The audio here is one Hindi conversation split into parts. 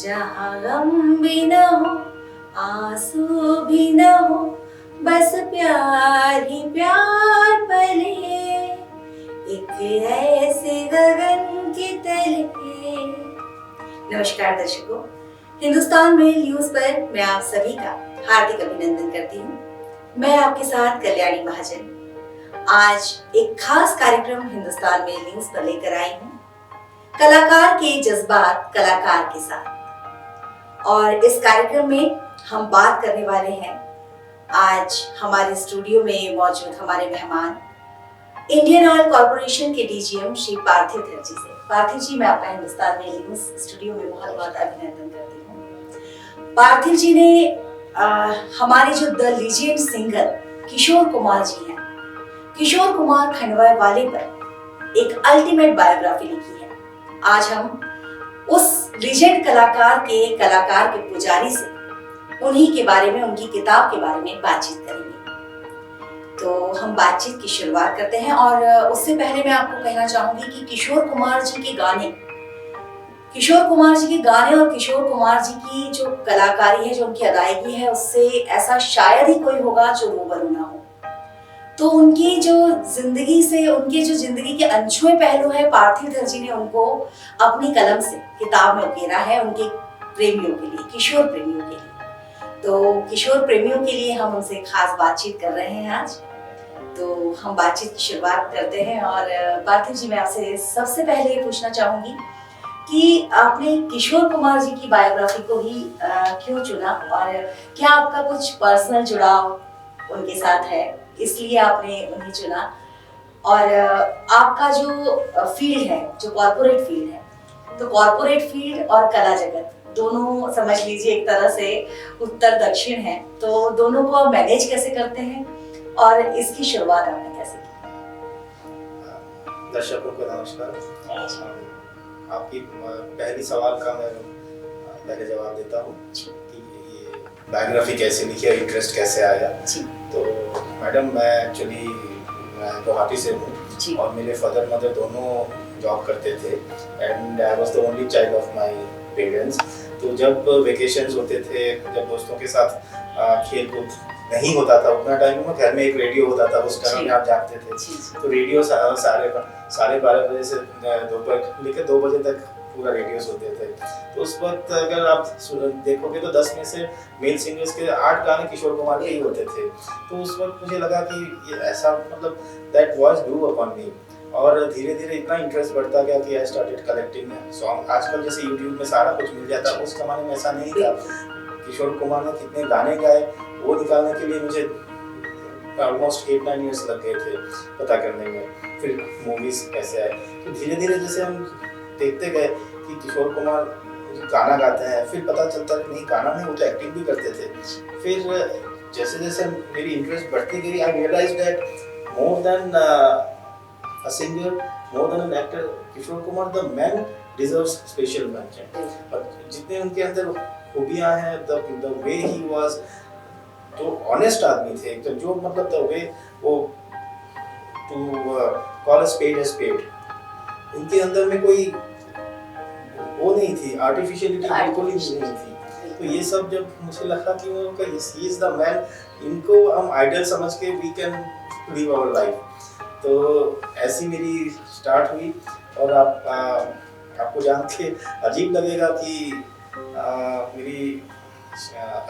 जहाँ गम भी न हो, आंसू भी न हो, बस प्यार ही प्यार पले, एक ऐसे गगन के तले। नमस्कार दर्शकों, हिंदुस्तान मेल न्यूज पर मैं आप सभी का हार्दिक अभिनंदन करती हूँ। मैं आपके साथ कल्याणी महाजन आज एक खास कार्यक्रम हिंदुस्तान मेल न्यूज पर लेकर आई हूँ। कलाकार के जज्बात कलाकार के साथ, और इस कार्यक्रम में हम बात करने वाले हैं आज हमारे स्टूडियो में मौजूद हमारे मेहमान इंडियन ऑयल कॉर्पोरेशन के डीजीएम श्री पार्थिव धरजी से। पार्थिव जी, मैं आपका हिंदुस्तान मेल न्यूज स्टूडियो में बहुत बहुत अभिनंदन करती हूँ। पार्थिव जी ने हमारे जो the legend singer Kishore Kumar ji हैं, किशोर कुमार खंडवा वाले पर एक अल्टीमेट बायोग्राफी लिखी है। आज हम उस लीजेंड कलाकार के पुजारी से उन्हीं के बारे में, उनकी किताब के बारे में बातचीत करेंगे। तो हम बातचीत की शुरुआत करते हैं, और उससे पहले मैं आपको कहना चाहूंगी कि किशोर कुमार जी के गाने और किशोर कुमार जी की जो कलाकारी है, जो उनकी अदायगी है, उससे ऐसा शायद ही कोई होगा जो रूबरू ना हो। तो उनकी जो जिंदगी से, उनके जो जिंदगी के अनछुए पहलू है, पार्थिव धरजी ने उनको अपनी कलम से किताब में उकेरा है, उनके प्रेमियों के लिए, किशोर प्रेमियों के लिए। तो किशोर प्रेमियों के लिए हम उनसे खास बातचीत कर रहे हैं आज। तो हम बातचीत की शुरुआत करते हैं, और पार्थिव जी, मैं आपसे सबसे पहले ये पूछना चाहूंगी कि आपने किशोर कुमार जी की बायोग्राफी को ही क्यों चुना, और क्या आपका कुछ पर्सनल जुड़ाव उनके साथ है, इसलिए आपने उन्हें चुना? और आपका जो फील्ड है, जो कॉर्पोरेट फील्ड है, तो कॉर्पोरेट फील्ड और कला जगत दोनों समझ लीजिए एक तरह से उत्तर दक्षिण है, तो दोनों को आप मैनेज कैसे करते हैं और इसकी शुरुआत आपने कैसे की? दर्शकों को नमस्कार। आपकी पहली सवाल का मैं पहले जवाब देता हूँ कि ये बायोग्राफी कैसे लिखी, इंटरेस्ट कैसे आया। तो मैडम, मैं एक्चुअली गुवाहाटी से हूँ और मेरे फादर मदर दोनों जॉब करते थे, and I was the only child of my parents. तो जब वेकेशंस होते थे, जब दोस्तों के साथ खेल कूद नहीं होता था उतना टाइम में, घर में एक रेडियो होता था, उस टाइम में आप जानते थे। तो रेडियो साढ़े 12 बजे से दोपहर लेकर 2 बजे तक पूरा रेडियो होते थे। तो उस वक्त अगर आप देखोगे तो 10 में से मेल सिंगर्स के 8 गाने किशोर कुमार के ही होते थे। तो उस वक्त मुझे लगा कि ये ऐसा, मतलब that voice grew upon me, और धीरे धीरे इतना इंटरेस्ट बढ़ता गया कि आई स्टार्टेड कलेक्टिंग सॉन्ग। आजकल जैसे यूट्यूब में सारा कुछ मिल जाता है, उस जमाने में ऐसा नहीं था। किशोर कुमार ने कितने गाने गाए वो निकालने के लिए मुझे ऑलमोस्ट 8-9 इयर्स लग गए थे पता करने में। फिर मूवीज कैसे आए, तो धीरे धीरे जैसे हम देखते गए कि किशोर कुमार गाना गाते हैं, फिर पता चलता नहीं गाना नहीं, वो तो एक्टिंग भी करते थे। फिर जैसे जैसे मेरी इंटरेस्ट बढ़ती गई, I realized that more than a singer, more than an actor, Kishore Kumar the man deserves special mention. और जितने उनके अंदर खूबियां हैं, द वे ही वाज, तो ऑनेस्ट आदमी थे, तो जो मतलब द वे वो टू कॉल अ स्पेड, इनके अंदर में कोई वो नहीं थी, आर्टिफिशियलिटी बिल्कुल ही नहीं थी। तो ये सब जब मुझे लगा कि वो ही इज द मैन, इनको हम आइडल समझ के we can live our life. तो ऐसी मेरी स्टार्ट हुई। और आपको जान के अजीब लगेगा कि मेरी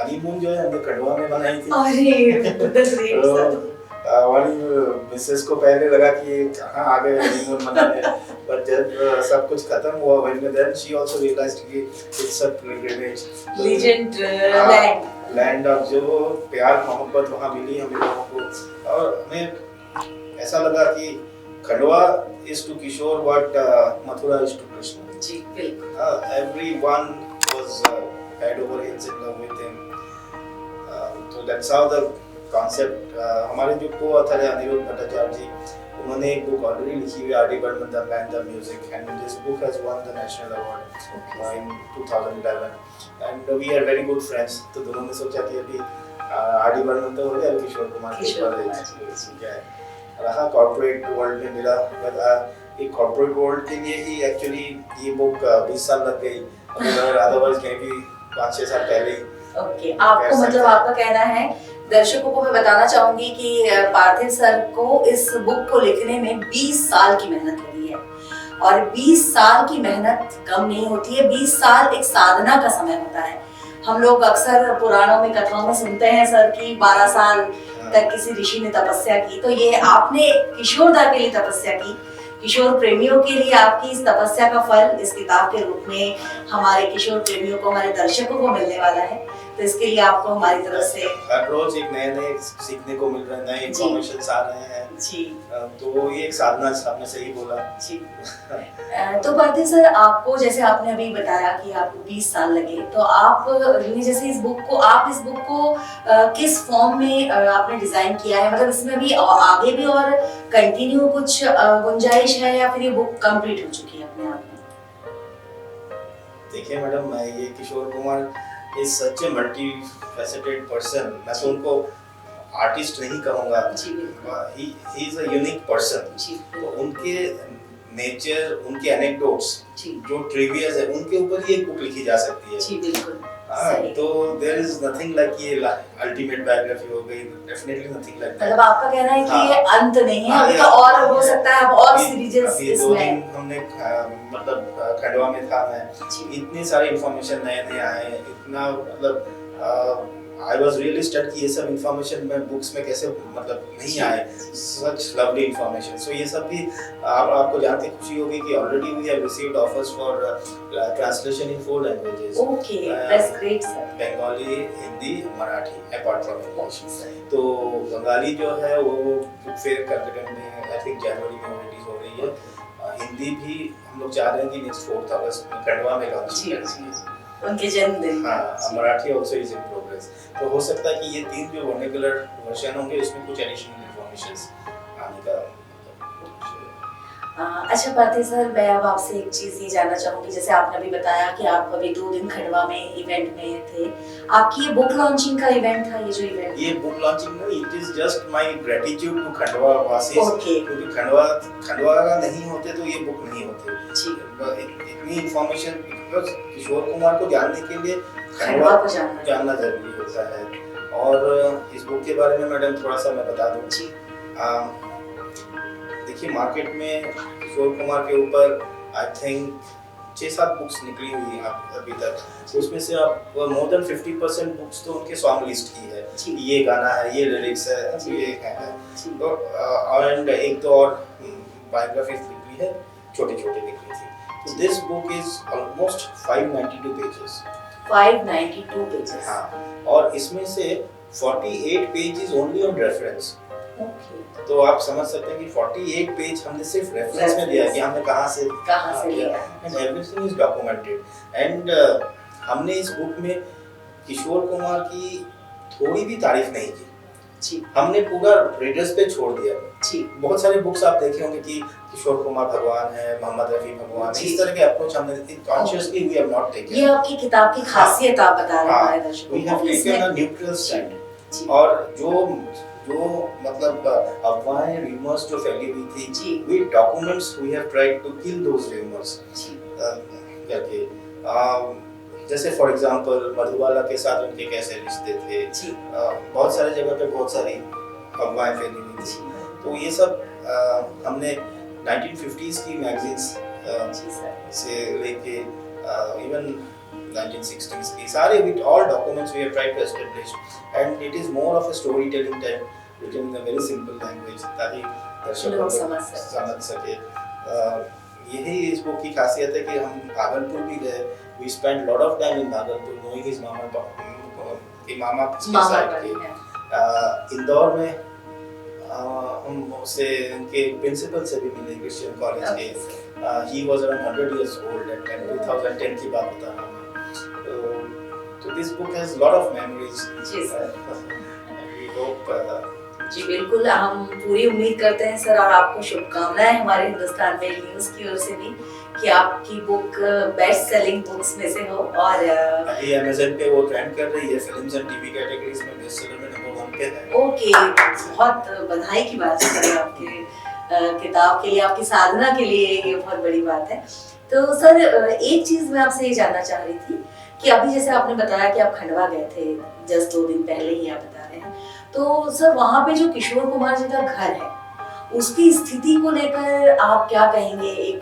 हनीमून जो है हमने खंडवा में बनाई थी। वाली मिसेस को पहले लगा कि कहाँ आ गए हनीमून मनाने, पर जब सब कुछ खत्म हुआ when then she also realized कि it's a pilgrimage, legend land of जो प्यार मोहब्बत वहाँ मिली हम लोगों को। और हमें ऐसा लगा कि Khandwa is to Kishore what Mathura is to Krishna। जी बिल्कुल। Everyone was head over heels in love with him। So that's how the concept। हमारे जो co-author है अनिरुद्ध भट्टाचार्य जी, उन्होंने एक बुक ऑलरेडी लिखी हुई है, R D Burman the man the music, and this book has won the national award in 2011, and we are very good friends. तो दोनों ने सोचा कि अभी आर डी बर्मन तो हो गया, किशोर कुमार के बारे में क्या है रहा कॉर्पोरेट वर्ल्ड में मेरा। एक कॉर्पोरेट वर्ल्ड के लिए ही एक्चुअली ये बुक 20 साल लग गई, अदरवाइज कहीं भी 5-6 साल पहले ही। ओके, आपको मतलब आपका कहना है, दर्शकों को मैं बताना चाहूंगी कि पार्थिव सर को इस बुक को लिखने में 20 साल की मेहनत लगी है, और 20 साल की मेहनत कम नहीं होती है। 20 साल एक साधना का समय होता है। हम लोग अक्सर पुराणों में, कथाओं में सुनते हैं सर की 12 साल तक किसी ऋषि ने तपस्या की, तो ये आपने किशोरदा के लिए तपस्या की, किशोर प्रेमियों के लिए आपकी इस तपस्या का फल इस किताब के रूप में हमारे किशोर प्रेमियों को, हमारे दर्शकों को मिलने वाला है। तो इसके लिए आपको हमारी तरफ से हर रोज एक नए सीखने को मिल रहे हैं, नए इंफॉर्मेशन आ रहे हैं जी। तो ये एक साधना, आपने सही बोला जी। तो पार्थिव सर, आपको जैसे आपने अभी बताया कि आपको 20 साल लगे, तो आप जैसे इस बुक को किस फॉर्म में आपने डिजाइन किया है? मतलब इसमें भी आगे भी और कंटिन्यू कुछ गुंजाइश है, या फिर ये बुक कंप्लीट हो चुकी है अपने आप में? देखिए मैडम, मैं ये Kishore Kumar is such a multi faceted person. मैं तो उनको आर्टिस्ट नहीं कहूँगा, he is a unique person. तो उनके नेचर, उनके एनेक्डोट्स जो ट्रिवियाज है, उनके ऊपर ही एक बुक लिखी जा सकती है। जी बिल्कुल। तो देयर इज नथिंग लाइक ये अल्टीमेट बायोग्राफी हो गई, डेफिनेटली नथिंग लाइक दैट। मतलब आपका कहना है कि ये अंत नहीं है, अभी तो और हो सकता है, अब और सीरीजेस इसमें। हमने मतलब खंडवा में था मैं, इतने सारे इंफॉर्मेशन नए आए, इतना मतलब आई वाज रियली स्टड कि ये सब इंफॉर्मेशन में बुक्स में कैसे मतलब नहीं आए, सच लवली इंफॉर्मेशन। सो ये सब भी आपको जान के खुशी होगी कि already we have received offers for translation in 4 languages. Okay, that's great sir. Bengali, Hindi, Marathi, apart from English. तो बंगाली जो है वो बुक फेयर कलकत्ता में आई थिंक जनवरी में रिलीज हो रही है। हिंदी भी हम लोग चाह रहे हैं कि नेक्स्ट 4 अगस्त में खंडवा में लॉन्च करेंगे, उनके जन्मदिन। हाँ, Marathi also is in progress. तो हो सकता है कि ये 3 जो वर्नाक्युलर वर्जन होंगे उसमें कुछ एडिशनल इंफॉर्मेशंस आने का। अच्छा पार्थिव सर, मैं अब आपसे एक चीज ये जानना चाहूंगी, जैसे आपने अभी बताया कि आप अभी 2 दिन खंडवा में इवेंट में थे, आपकी ये बुक लॉन्चिंग का इवेंट था? ये जो इवेंट, ये बुक लॉन्चिंग नहीं, it is just my gratitude to Khandwa वासीज, क्योंकि खंडवा का नहीं होते तो ये बुक नहीं होती। इतनी इंफॉर्मेशन, बिकॉज़ किशोर कुमार को जानने के लिए खंडवा को जानना जरूरी होता है। और इस बुक के बारे में मैडम थोड़ा सा मैं बता दूं जी। देखिए, मार्केट में किशोर कुमार के ऊपर आई थिंक 6-7 बुक्स निकली हुई हैं अभी तक। उसमें से आप मोर देन 50% बुक्स तो उनके सॉन्ग लिस्ट की है, ये गाना है, ये लिरिक्स है, ये है। तो एंड एक तो और बायोग्राफीज लिखी है, छोटी-छोटी लिखी थी। तो this book is almost 592 pages. 592 pages. हाँ, और इसमें से 48 पेजेस ओनली ऑन रेफरेंस। तो आप समझ सकते हैं कि 48 पेज हमने सिर्फ रेफरेंस में दिया कि हमने कहाँ से लिया, and everything is documented. And हमने इस बुक में किशोर कुमार की थोड़ी भी तारीफ नहीं की जी, हमने पूरा रीडर्स पे छोड़ दिया जी। बहुत सारे बुक्स आप देखे होंगे कि किशोर कुमार भगवान है, मोहम्मद रफी भगवान है, इस तरह के अप्रोच हमने consciously we have not taken. ये आपकी किताब की खासियत आप बता रहे हैं दर्शकों को। We have taken a neutral stand. और जो मतलब अफवाहें, रूमर्स जो फैली हुई थी जी, we documents, we have tried to kill those rumours करके। जैसे फॉर एग्जांपल मधुबाला के साथ उनके कैसे रिश्ते थे जी, बहुत सारे जगह पे बहुत सारी अफवाहें फैली हुई थी। तो ये सब हमने 1950s की मैगजीन्स से लेके इवन 1960s की सारे with all documents we have tried to establish, and it is more of a story telling type written in a very simple language ताकि दर्शक समझ सके। यही इस बुक की खासियत है कि हम भागलपुर भी गए, we spent lot of time in Bhagalpur knowing his मामा किसके साइड के। इंदौर में हम उससे उनके प्रिंसिपल से भी मिले, क्रिश्चियन कॉलेज के। he was around 100 years old at 2010 की बात बता रहा हूँ। तो this book has lot of memories जी सर। we hope जी बिल्कुल, हम पूरी उम्मीद करते हैं सर, और आपको शुभकामनाएं हमारे हिंदुस्तान मेल न्यूज़ की ओर से भी कि आपकी बुक बेस्ट सेलिंग बुक्स में से हो। और अभी अमेज़न पे वो ट्रेंड कर रही है, फिल्म्स एंड टीवी कैटेगरीज में बेस्ट सेलर में नंबर 1 पे है। ओके, बहुत बधाई की बात है आपके किताब के लिए, आपकी साधना के लिए ये बहुत बड़ी बात है। तो सर एक चीज मैं आपसे ये जानना चाह रही थी कि अभी जैसे आपने बताया कि आप खंडवा गए थे जस्ट 2 दिन पहले ही, आप बता रहे हैं, तो सर वहाँ पे जो किशोर कुमार जी का घर है उसकी स्थिति को लेकर आप क्या कहेंगे?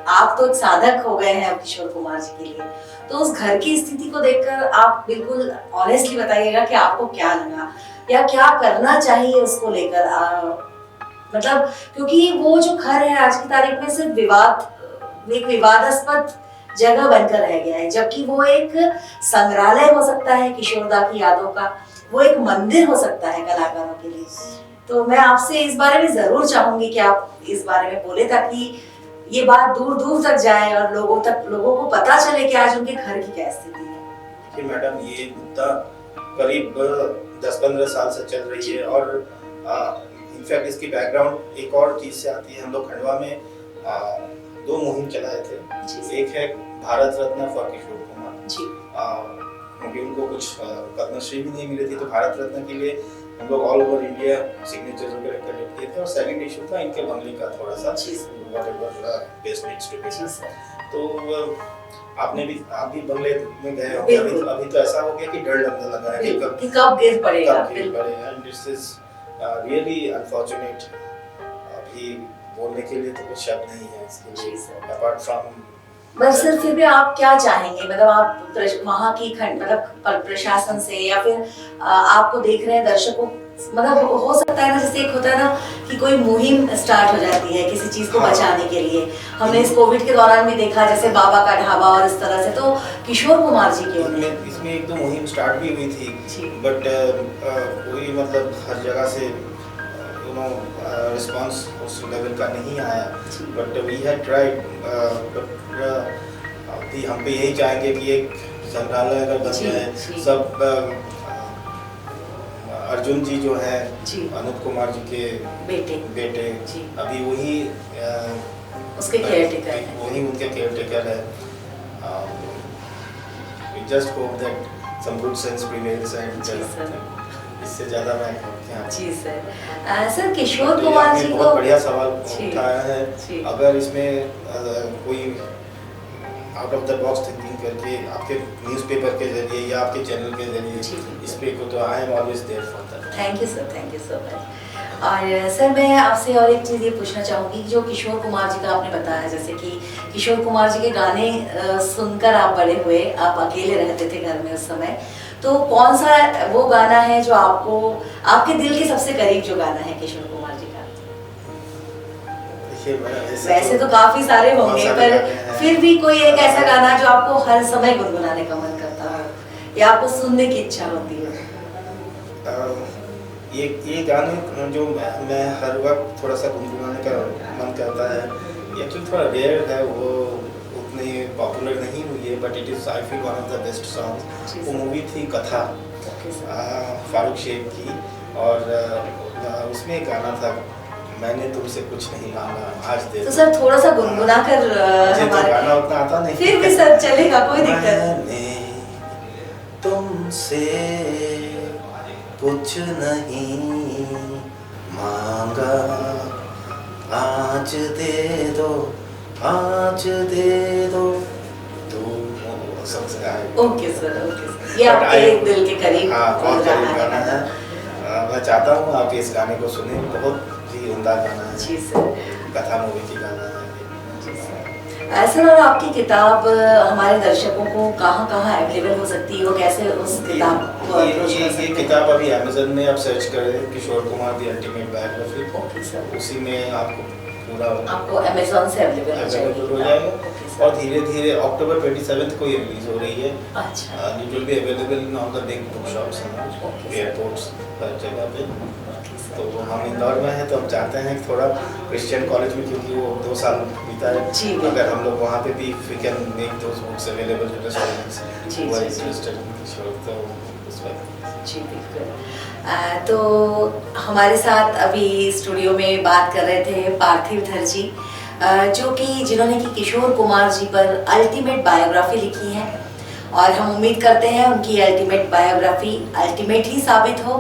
आप तो एक साधक हो गए हैं अब किशोर कुमार जी के लिए, तो उस घर की स्थिति को देखकर आप बिल्कुल ऑनेस्टली बताइएगा कि आपको क्या लगा या क्या करना चाहिए उसको लेकर। मतलब क्योंकि वो जो घर है आज की तारीख में सिर्फ एक विवादास्पद जगह बनकर रह गया है, जबकि वो एक संग्रहालय हो सकता है किशोरदा की यादों का, वो एक मंदिर हो सकता है कलाकारों के लिए। तो मैं आपसे इस बारे में जरूर चाहूंगी कि आप इस बारे में बोले ताकि ये बात दूर दूर तक जाए और लोगों को पता चले कि आज उनके घर की क्या स्थिति है। देखिए मैडम, ये मुद्दा करीब 10-15 साल से चल रही है और इनफैक्ट इसकी बैकग्राउंड एक और चीज से आती है। हम लोग खंडवा में 2 मुहिम चलाए थे। एक है भारत रत्न फॉर किशोर कुमार, क्योंकि उनको कुछ पद्मश्री भी नहीं मिली थी, तो भारत रत्न के लिए हम लोग ऑल ओवर इंडिया सिग्नेचर्स वगैरह कलेक्ट किए थे। और सेकंड इशू था इनके बंगले का थोड़ा सा whatever best needs to be. तो आप भी बंगले में गए होंगे। अभी तो ऐसा हो गया कि डर लगने लगा है कि कब गिर पड़ेगा। And this is really unfortunate. अभी बोलने के लिए तो कुछ शब्द नहीं है इसके लिए अपार्ट फ्रॉम। बस सर फिर भी आप क्या चाहेंगे? मतलब आप वहाँ की मतलब प्रशासन से या फिर आपको देख रहे हैं दर्शकों, मतलब हो सकता है ना, जैसे एक होता है ना कि कोई मुहिम स्टार्ट हो जाती है किसी चीज को बचाने के लिए। हमने इस कोविड के दौरान भी देखा, जैसे बाबा का ढाबा और इस तरह से, तो किशोर कुमार जी की इसमें एक तो मुहिम स्टार्ट भी हुई थी, बट वही मतलब हर जगह से रिस्पांस उस लेवल का नहीं आया। बट वी हैड ट्राइड, अभी हम भी यही चाहेंगे कि एक संग्रहालय अगर बन जाए। सब अर्जुन जी जो है अनूप कुमार जी के बेटे अभी वही उसके केयरटेकर हैं, वही उनके केयरटेकर है। We just hope that some good sense prevails and इससे ज्यादा मैं क्या। जी सर। सर किशोर कुमार जी बहुत बढ़िया सवाल उठाया है। अगर इसमें कोई out of the box thinking करके आपके न्यूज़पेपर के जरिए या आपके चैनल के जरिए इस पे को, तो I am always there for that. Thank you sir, thank you so much. और सर मैं आपसे और एक चीज़ ये पूछना चाहूँगी, जो किशोर कुमार जी का आपने बताया, जैसे कि किशोर कुमार जी के गाने सुनकर आप बड़े हुए, आप अकेले रहते थे घर में उस समय, तो कौन सा वो गाना है जो आपको आपके दिल के सबसे करीब जो गाना है किशोर कुमार जी का? वैसे तो काफी सारे होंगे, पर फिर भी कोई एक ऐसा गाना जो आपको हर समय गुनगुनाने का मन करता हो या आपको सुनने की इच्छा होती है? ये गाने जो मैं हर वक्त थोड़ा सा गुनगुनाने का मन करता है, एक्चुअली थोड़ा रेयर है, वो उतनी पॉपुलर नहीं हुई है, but it is I feel one of the best songs. वो मूवी थी कथा, फारूक शेख की, और उसमें एक गाना था, मैंने तुमसे कुछ नहीं मांगा आज दे। तो सर थोड़ा सा गुनगुना कर हमारे गाना उतना आता नहीं, फिर भी सर चलेगा, कोई दिक्कत नहीं। तुमसे कुछ नहीं मांगा, आज दे दो, आज दे दो तुम। ओके सर, ओके सर, ये आपके दिल के करीब बहुत करीब गाना है। मैं चाहता हूँ आप इस गाने को सुने, बहुत ही उम्दा गाना है। जी सर, कथा मूवी की गाना है। सर और आपकी किताब हमारे दर्शकों को कहाँ अवेलेबल हो सकती है, वो कैसे उस किताब को अप्रोच कर सकते हैं? ये किताब अभी अमेज़न में आप सर्च करें Kishore Kumar the ultimate biography, okay sir, उसी में आपको अमेज़न से अवेलेबल हो जाएगा। और धीरे धीरे अक्टूबर 27 को ये रिलीज हो रही है। अच्छा, it will be available in all the big book shops and airports हर जगह पे। तो हम इंदौर में हैं, तो हम चाहते हैं कि थोड़ा क्रिश्चियन कॉलेज में, क्योंकि वो 2 साल बीता है, अगर हम लोग वहाँ पे भी we can make those books available to the students who are interested in Kishore, तो उस पर। जी बिल्कुल। तो हमारे साथ अभी स्टूडियो में बात कर रहे थे पार्थिव धर जी, जो कि जिन्होंने कि किशोर कुमार जी पर अल्टीमेट बायोग्राफी लिखी है, और हम उम्मीद करते हैं उनकी अल्टीमेट बायोग्राफी अल्टीमेट ही साबित हो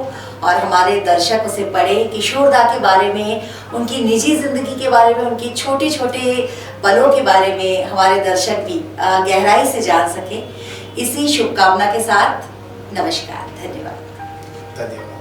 और हमारे दर्शक उसे पढ़े, किशोरदा के बारे में, उनकी निजी जिंदगी के बारे में, उनकी छोटे छोटे पलों के बारे में हमारे दर्शक भी गहराई से जान सके। इसी शुभकामना के साथ नमस्कार, धन्यवाद। धन्यवाद।